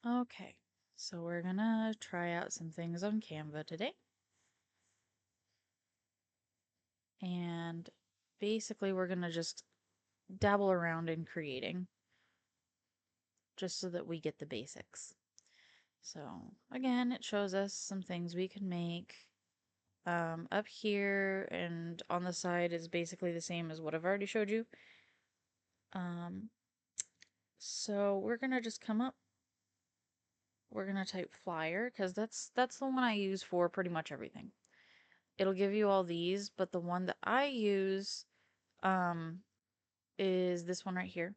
Okay, so we're gonna try out some things on Canva today. And basically we're gonna just dabble around in creating just so that we get the basics. So again, it shows us some things we can make. Up here and on the side is basically the same as what I've already showed you. Um, so we're gonna just come up. We're gonna type flyer because that's the one I use for pretty much everything. It'll give you all these, but the one that I use um, is this one right here.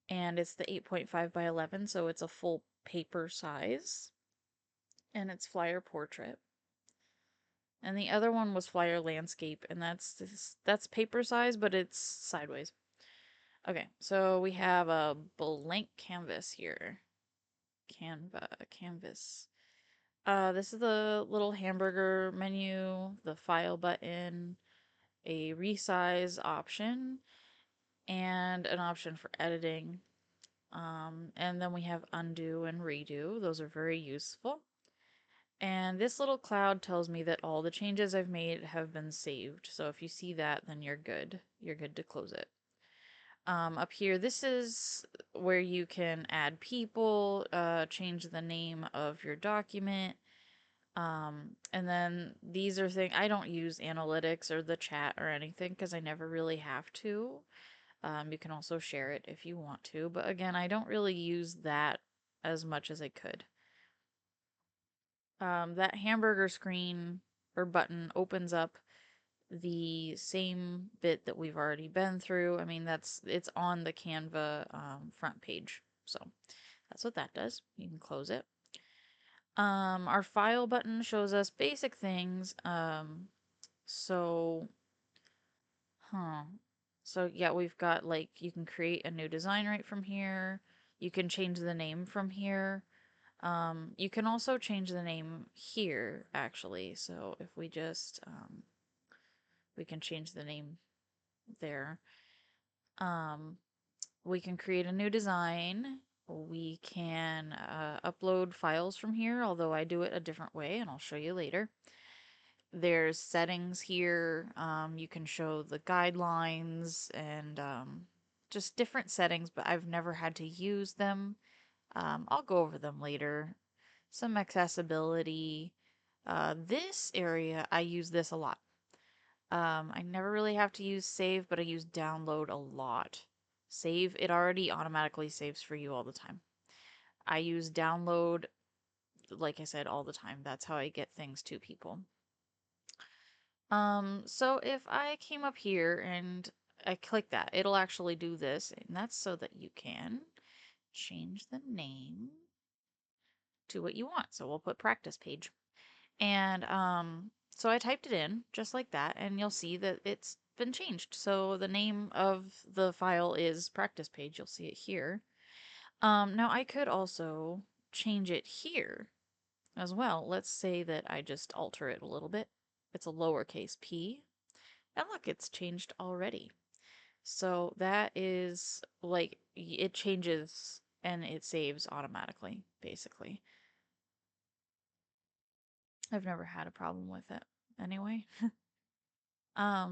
And it's the 8.5 by 11, so it's a full paper size. And it's flyer portrait. And the other one was flyer landscape, and that's paper size, but it's sideways. Okay, so we have a blank canvas here. Canva, canvas. This is the little hamburger menu, the file button, a resize option, and an option for editing. And then we have undo and redo. Those are very useful. And this little cloud tells me that all the changes I've made have been saved. So if you see that, then you're good. You're good to close it. Up here, this is where you can add people, change the name of your document. And then these are things I don't use analytics or the chat or anything because I never really have to. You can also share it if you want to, but again, I don't really use that as much as I could. That hamburger screen or button opens up the same bit that we've already been through. I mean, it's on the Canva front page, so that's what that does. You can close it. Our file button shows us basic things. So, huh. So yeah, we've got like you can create a new design right from here. You can change the name from here. You can also change the name here, actually. So if we just, we can change the name there. Um, we can create a new design. We can upload files from here, although I do it a different way, and I'll show you later. There's settings here. You can show the guidelines and just different settings, but I've never had to use them. I'll go over them later. Some accessibility. This area, I use this a lot. I never really have to use save, but I use download a lot. Save, it already automatically saves for you all the time. I use download, like I said, all the time. That's how I get things to people. So if I came up here and I click that, it'll actually do this, and that's so that you can change the name to what you want. So we'll put practice page. And so I typed it in just like that, and you'll see that it's been changed. So the name of the file is practice page. You'll see it here. Now I could also change it here as well. Let's say that I just alter it a little bit. It's a lowercase p. And look, it's changed already. So that is like it changes and it saves automatically, basically. I've never had a problem with it anyway.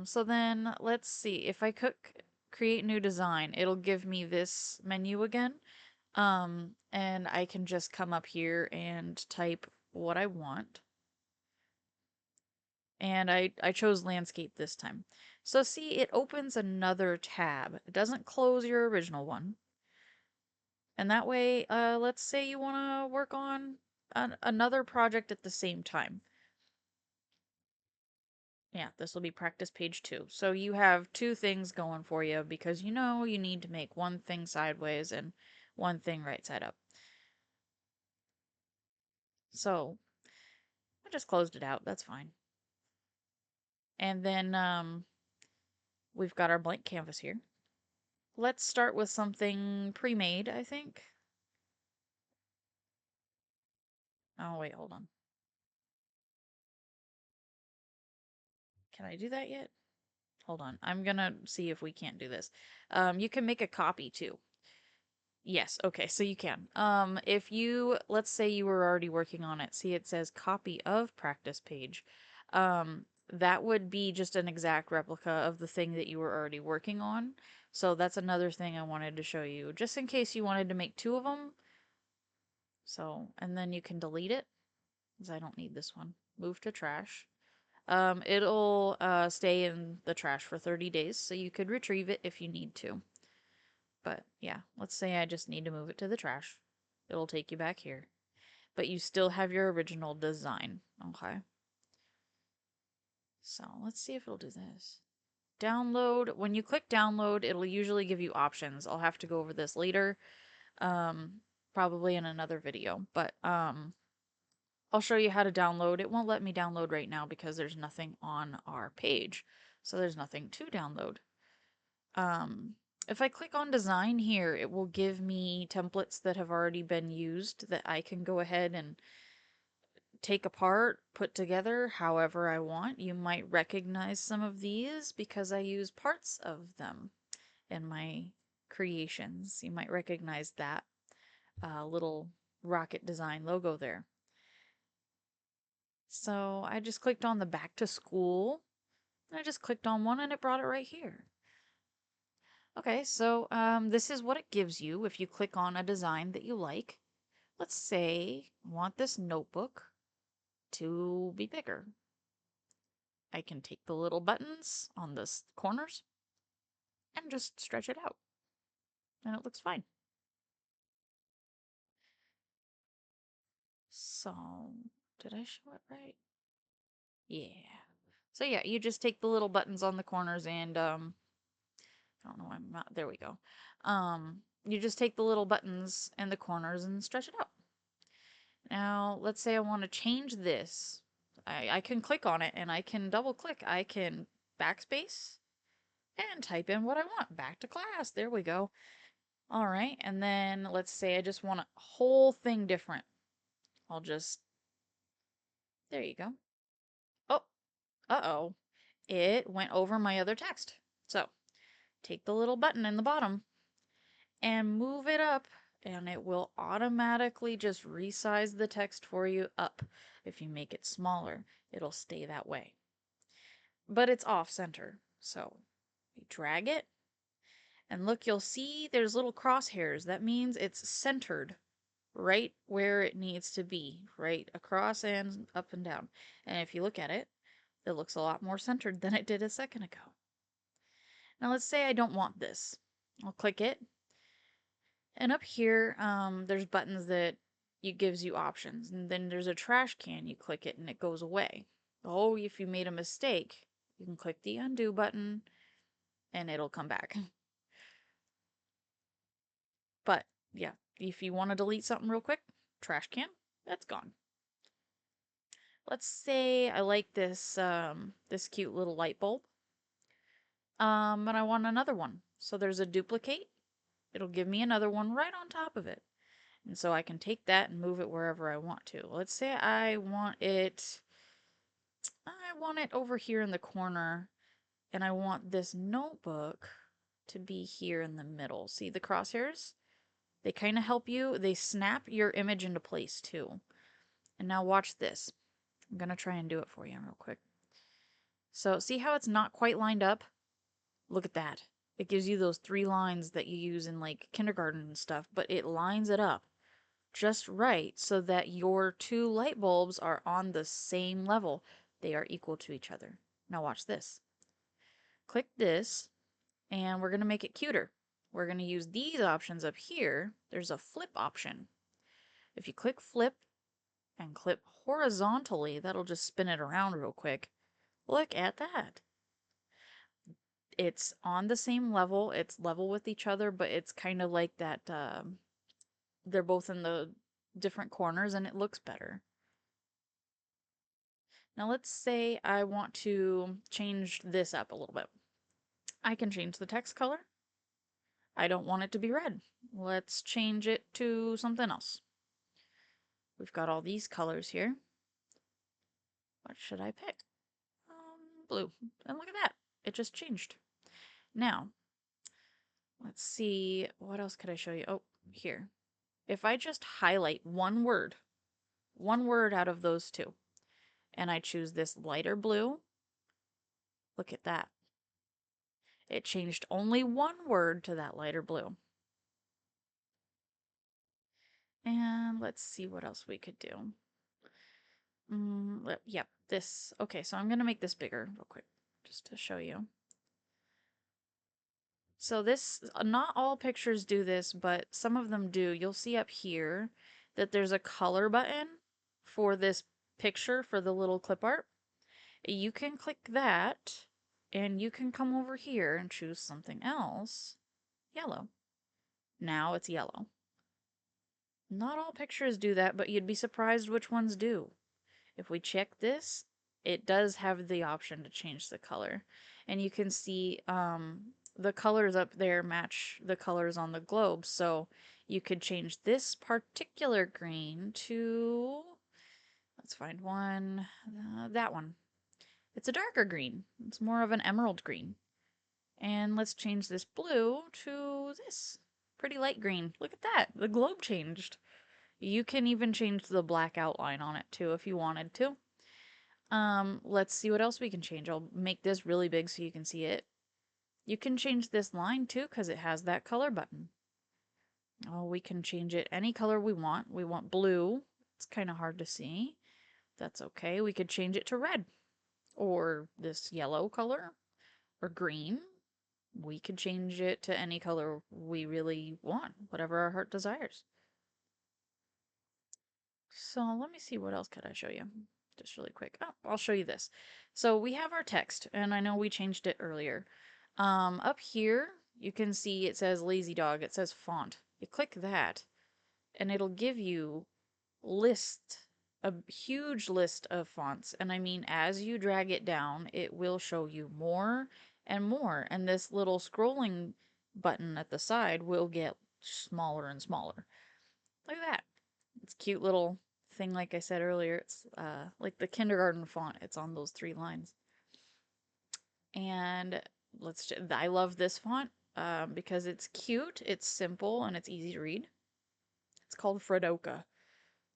So then let's see. If I click create new design, it'll give me this menu again. And I can just come up here and type what I want. And I chose landscape this time. So see, it opens another tab. It doesn't close your original one. And that way, let's say you want to work on another project at the same time. Yeah, this will be practice page 2. So you have two things going for you because you know you need to make one thing sideways and one thing right side up. So I just closed it out. That's fine. And then we've got our blank canvas here. Let's start with something pre-made, I think. Oh, wait, hold on. Can I do that yet? Hold on. I'm gonna see if we can't do this. You can make a copy too. Yes, okay, so you can. If you, let's say you were already working on it, see it says copy of practice page. That would be just an exact replica of the thing that you were already working on. So that's another thing I wanted to show you, just in case you wanted to make two of them. So, and then you can delete it, because I don't need this one. Move to trash. It'll stay in the trash for 30 days, so you could retrieve it if you need to. But yeah, let's say I just need to move it to the trash. It'll take you back here. But you still have your original design. Okay. So let's see if it'll do this. Download. When you click download, it'll usually give you options. I'll have to go over this later, um, probably in another video. But I'll show you how to download. It won't let me download right now because there's nothing on our page. So there's nothing to download. Um, if I click on design here, it will give me templates that have already been used that I can go ahead and take apart, put together however I want. You might recognize some of these because I use parts of them in my creations. You might recognize that little rocket design logo there. So I just clicked on the back to school. And I just clicked on one and it brought it right here. Okay, so this is what it gives you if you click on a design that you like. Let's say I want this notebook to be bigger. I can take the little buttons on the corners and just stretch it out, and it looks fine. So, did I show it right? Yeah. So yeah, you just take the little buttons on the corners and I don't know why I'm not, there we go. You just take the little buttons in the corners and stretch it out. Now, let's say I want to change this. I can click on it and I can double click. I can backspace and type in what I want. Back to class. There we go. All right. And then let's say I just want a whole thing different. I'll just, there you go. Oh, uh-oh. It went over my other text. So take the little button in the bottom and move it up, and it will automatically just resize the text for you up. If you make it smaller, it'll stay that way. But it's off center. So you drag it, and look, you'll see there's little crosshairs. That means it's centered right where it needs to be, right across and up and down. And if you look at it, it looks a lot more centered than it did a second ago. Now let's say I don't want this. I'll click it. And up here, there's buttons that it gives you options. And then there's a trash can. You click it and it goes away. Oh, if you made a mistake, you can click the undo button and it'll come back. But yeah, if you want to delete something real quick, trash can, that's gone. Let's say I like this cute little light bulb. And I want another one. So there's a duplicate. It'll give me another one right on top of it. And so I can take that and move it wherever I want to. Let's say I want it over here in the corner, and I want this notebook to be here in the middle. See the crosshairs? They kind of help you. They snap your image into place too. And now watch this. I'm going to try and do it for you real quick. So see how it's not quite lined up? Look at that. It gives you those 3 lines that you use in like kindergarten and stuff, but it lines it up just right so that your 2 light bulbs are on the same level. They are equal to each other. Now watch this. Click this, and we're going to make it cuter. We're going to use these options up here. There's a flip option. If you click flip and clip horizontally, that'll just spin it around real quick. Look at that. It's on the same level. It's level with each other, but it's kind of like that they're both in the different corners and it looks better. Now let's say I want to change this up a little bit. I can change the text color. I don't want it to be red. Let's change it to something else. We've got all these colors here. What should I pick? Blue. And look at that. It just changed. Now, let's see. What else could I show you? Oh, here, if I just highlight one word out of those two, and I choose this lighter blue, look at that. It changed only one word to that lighter blue. And let's see what else we could do. Yep, this. Okay, so I'm going to make this bigger real quick just to show you. So this, not all pictures do this, but some of them do. You'll see up here that there's a color button for this picture for the little clip art. You can click that and you can come over here and choose something else. Yellow. Now it's yellow. Not all pictures do that, but you'd be surprised which ones do. If we check this, it does have the option to change the color. And you can see the colors up there match the colors on the globe. So you could change this particular green to, let's find one, that one. It's a darker green. It's more of an emerald green. And let's change this blue to this pretty light green. Look at that. The globe changed. You can even change the black outline on it too if you wanted to. Let's see what else we can change. I'll make this really big so you can see it. You can change this line too because it has that color button. Oh, we can change it any color we want. We want blue. It's kind of hard to see. That's okay. We could change it to red or this yellow color or green. We could change it to any color we really want, whatever our heart desires. So let me see, what else could I show you? Just really quick. Oh, I'll show you this. So we have our text, and I know we changed it earlier. Up here, you can see it says lazy dog. It says font. You click that, and it'll give you a huge list of fonts. And I mean, as you drag it down, it will show you more and more. And this little scrolling button at the side will get smaller and smaller. Look at that. It's a cute little thing, like I said earlier. It's like the kindergarten font. It's on those 3 lines. And I love this font because it's cute, it's simple, and it's easy to read. It's called Fredoka.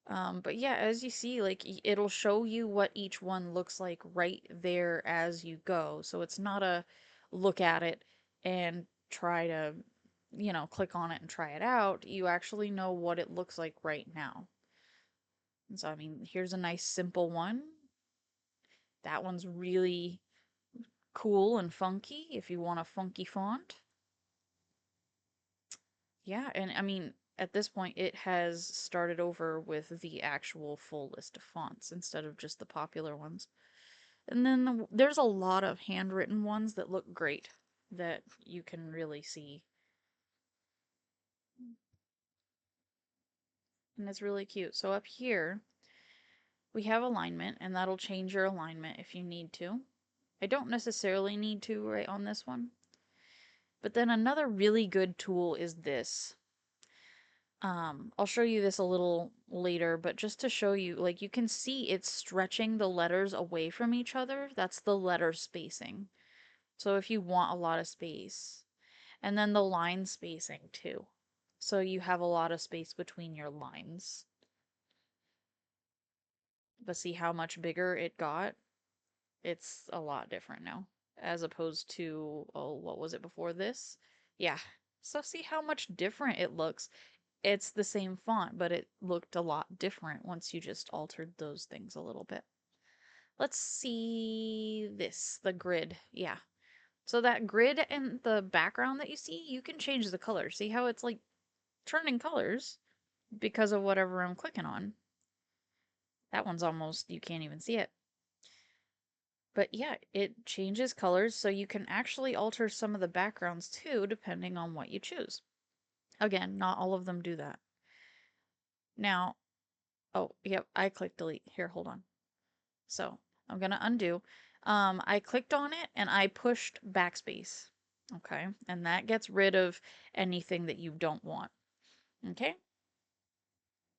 But yeah, as you see, like it'll show you what each one looks like right there as you go. So it's not a look at it and try to, click on it and try it out. You actually know what it looks like right now. And so, I mean, here's a nice simple one. That one's really cool and funky if you want a funky font. Yeah, and I mean, at this point, it has started over with the actual full list of fonts instead of just the popular ones. And then there's a lot of handwritten ones that look great that you can really see. And it's really cute. So up here, we have alignment, and that'll change your alignment if you need to. I don't necessarily need to right on this one. But then another really good tool is this. I'll show you this a little later, but just to show you, like you can see it's stretching the letters away from each other. That's the letter spacing. So if you want a lot of space. And then the line spacing too. So you have a lot of space between your lines. But see how much bigger it got? It's a lot different now. As opposed to, oh, what was it before this? Yeah. So see how much different it looks. It's the same font, but it looked a lot different once you just altered those things a little bit. Let's see this, the grid. Yeah. So that grid and the background that you see, you can change the color. See how it's like turning colors because of whatever I'm clicking on. That one's almost, you can't even see it. But yeah, it changes colors, so you can actually alter some of the backgrounds too, depending on what you choose. Again, not all of them do that. Now, oh, yep, I clicked delete. Here, hold on. So I'm gonna undo. I clicked on it and I pushed backspace. Okay, and that gets rid of anything that you don't want. Okay,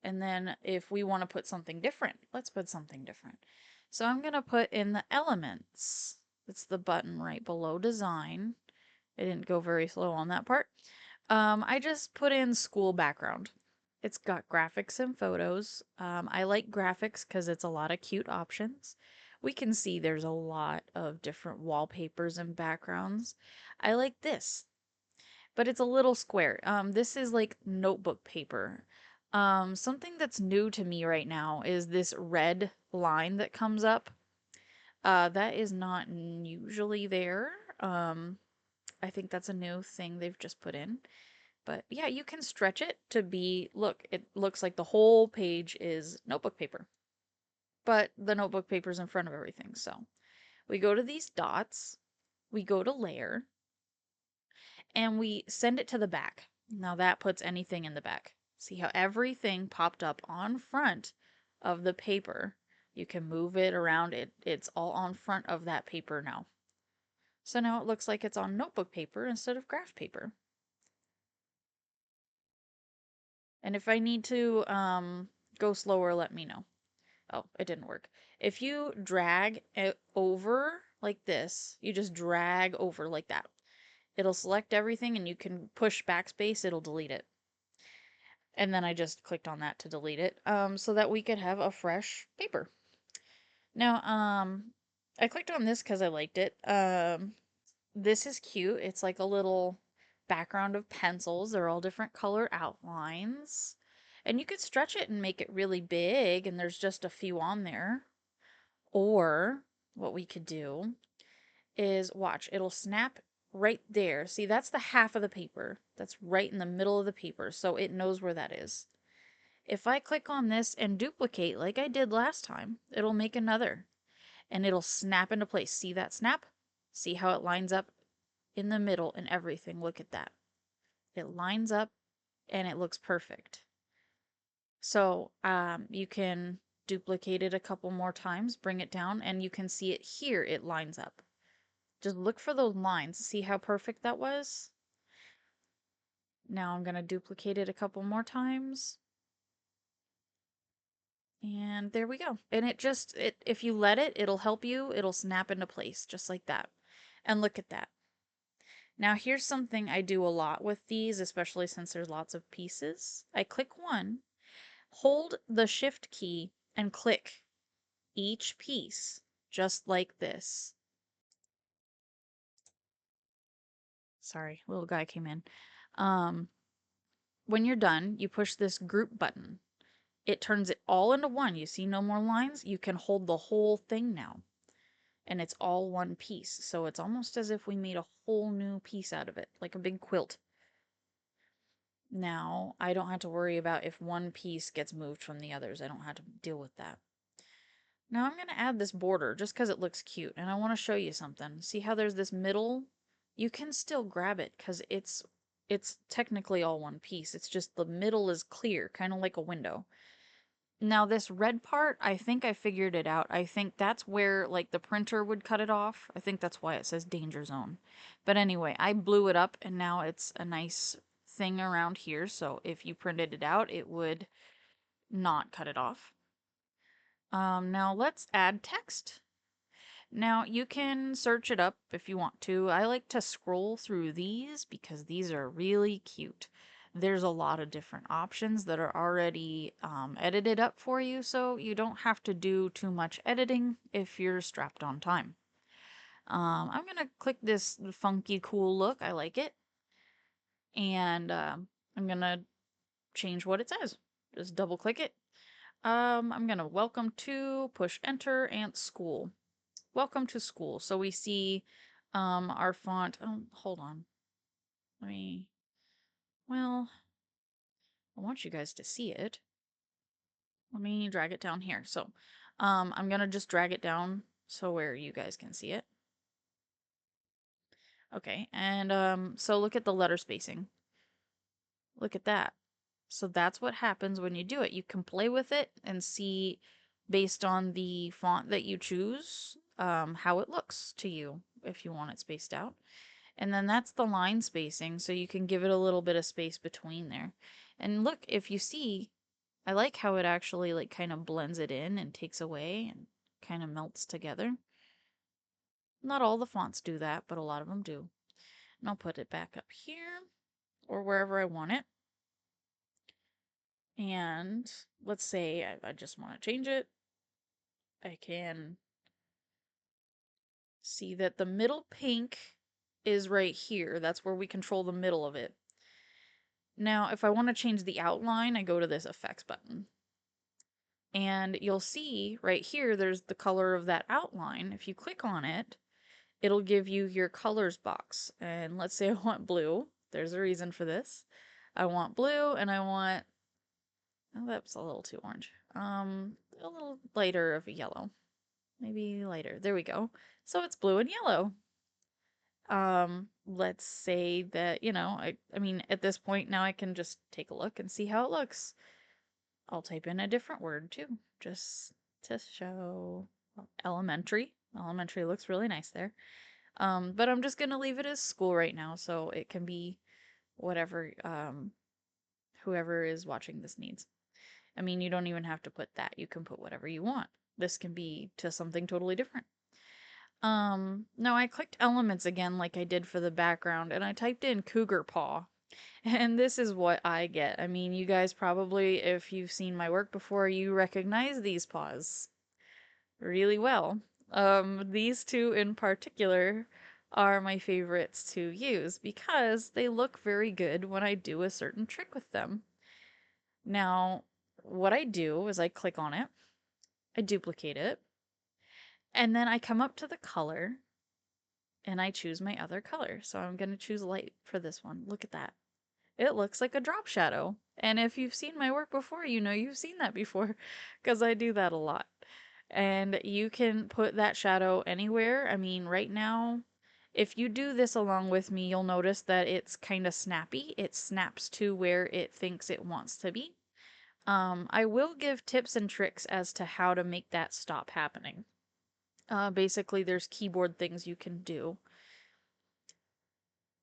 and then if we want to put something different, let's put something different. So I'm gonna put in the elements. It's the button right below design. I didn't go very slow on that part. I just put in school background. It's got graphics and photos. I like graphics because it's a lot of cute options. We can see there's a lot of different wallpapers and backgrounds. I like this, but it's a little square. This is like notebook paper. Something that's new to me right now is this red line that comes up. That is not usually there. I think that's a new thing they've just put in. But yeah, you can stretch it to be, look, it looks like the whole page is notebook paper, but the notebook paper is in front of everything. So we go to these dots, we go to layer, and we send it to the back. Now that puts anything in the back. See how everything popped up on front of the paper. You can move it around. It's all on front of that paper now. So now it looks like it's on notebook paper instead of graph paper. And if I need to go slower, let me know. Oh, it didn't work. If you drag it over like this, you just drag over like that. It'll select everything and you can push backspace, it'll delete it. And then I just clicked on that to delete it so that we could have a fresh paper. Now, I clicked on this because I liked it. This is cute. It's like a little background of pencils. They're all different color outlines. And you could stretch it and make it really big, and there's just a few on there. Or what we could do is watch, it'll snap right there. See, that's the half of the paper. That's right in the middle of the paper, so it knows where that is. If I click on this and duplicate like I did last time, it'll make another and it'll snap into place. See that snap? See how it lines up in the middle and everything? Look at that. It lines up and it looks perfect. So you can duplicate it a couple more times, bring it down, and you can see it here. It lines up. Just look for those lines. See how perfect that was? Now I'm going to duplicate it a couple more times. And there we go. And if you let it, it'll help you. It'll snap into place just like that. And look at that. Now here's something I do a lot with these, especially since there's lots of pieces. I click one, hold the shift key, and click each piece just like this. Sorry, little guy came in. Um, when you're done, you push this group button. It turns it all into one. You see no more lines? You can hold the whole thing now. And it's all one piece. So it's almost as if we made a whole new piece out of it, like a big quilt. Now, I don't have to worry about if one piece gets moved from the others. I don't have to deal with that. Now I'm going to add this border just because it looks cute. And I want to show you something. See how there's this middle? You can still grab it because it's technically all one piece. It's just the middle is clear, kind of like a window. Now this red part, I think I figured it out. I think that's where like the printer would cut it off. I think that's why it says danger zone. But anyway, I blew it up and now it's a nice thing around here. So if you printed it out, it would not cut it off. Now let's add text. Now you can search it up if you want to. I like to scroll through these because these are really cute. There's a lot of different options that are already edited up for you, so you don't have to do too much editing if you're strapped on time. I'm going to click this funky cool look. I like it. And I'm going to change what it says. Just double click it. I'm going to welcome to, push enter, and school. Welcome to school. So we see our font. Oh, hold on. Let me, well, I want you guys to see it. Let me drag it down here. So I'm going to just drag it down so where you guys can see it. Okay, and so look at the letter spacing. Look at that. So that's what happens when you do it. You can play with it and see based on the font that you choose how it looks to you if you want it spaced out. And then that's the line spacing, so you can give it a little bit of space between there. And look, if you see, I like how it actually like kind of blends it in and takes away and kind of melts together. Not all the fonts do that, but a lot of them do. And I'll put it back up here. or wherever I want it. And let's say I just want to change it. I can see that the middle pink is right here. That's where we control the middle of it. Now, if I want to change the outline, I go to this effects button. And you'll see right here, there's the color of that outline. If you click on it, it'll give you your colors box. And let's say I want blue. There's a reason for this. I want blue and I want, oh, that's a little too orange. A little lighter of a yellow. Maybe lighter. There we go. So it's blue and yellow. Let's say that, I mean, at this point now I can just take a look and see how it looks. I'll type in a different word too, just to show elementary. Elementary looks really nice there. But I'm just gonna leave it as school right now, so it can be whatever whoever is watching this needs. I mean, you don't even have to put that. You can put whatever you want. This can be to something totally different. Now I clicked elements again like I did for the background, and I typed in cougar paw. And this is what I get. I mean, you guys probably, if you've seen my work before, you recognize these paws really well. These two in particular are my favorites to use because they look very good when I do a certain trick with them. Now, what I do is I click on it, I duplicate it, and then I come up to the color and I choose my other color. So I'm going to choose light for this one. Look at that. It looks like a drop shadow. And if you've seen my work before, you know you've seen that before because I do that a lot. And you can put that shadow anywhere. I mean, right now, if you do this along with me, you'll notice that it's kind of snappy. It snaps to where it thinks it wants to be. I will give tips and tricks as to how to make that stop happening. Basically, there's keyboard things you can do.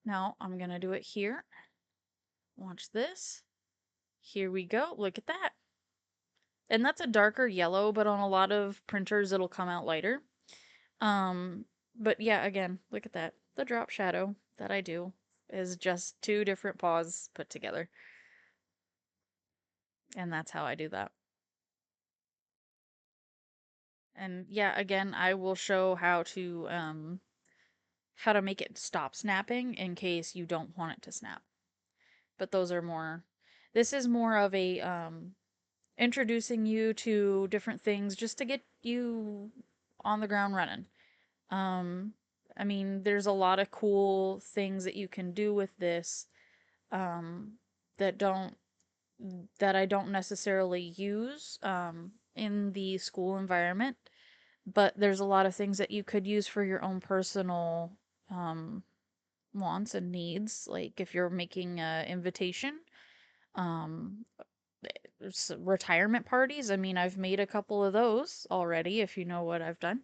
Now, I'm going to do it here. Watch this. Here we go. Look at that. And that's a darker yellow, but on a lot of printers it'll come out lighter. But yeah, again, look at that. The drop shadow that I do is just two different paws put together. And that's how I do that. And yeah, again, I will show how to make it stop snapping in case you don't want it to snap. But those are more, this is more of a introducing you to different things just to get you on the ground running. Um, I mean, there's a lot of cool things that you can do with this um, that don't that I don't necessarily use in the school environment, but there's a lot of things that you could use for your own personal um, wants and needs. Like if you're making an invitation, um, retirement parties. I mean, I've made a couple of those already, if you know what I've done.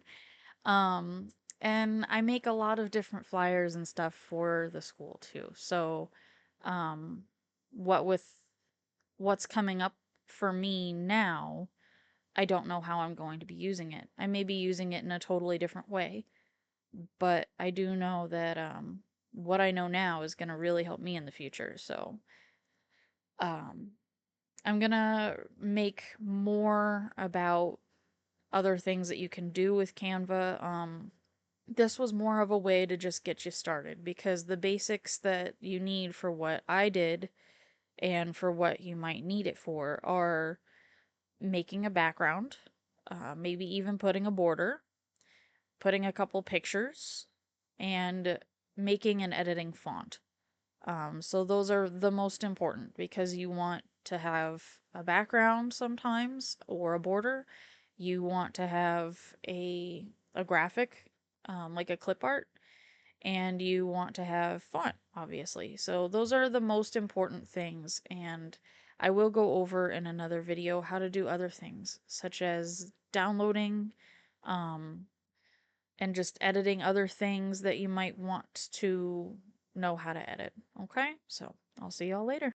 Um, and I make a lot of different flyers and stuff for the school too. So, um, what with what's coming up for me now, I don't know how I'm going to be using it. I may be using it in a totally different way, but I do know that what I know now is going to really help me in the future. So, um, I'm gonna make more about other things that you can do with Canva. This was more of a way to just get you started because the basics that you need for what I did and for what you might need it for are making a background, maybe even putting a border, putting a couple pictures, and making and editing font. So those are the most important because you want to have a background sometimes or a border. You want to have a graphic, like a clip art, and you want to have font, obviously. So those are the most important things, and I will go over in another video how to do other things, such as downloading, um, and just editing other things that you might want to know how to edit. Okay, so I'll see y'all later.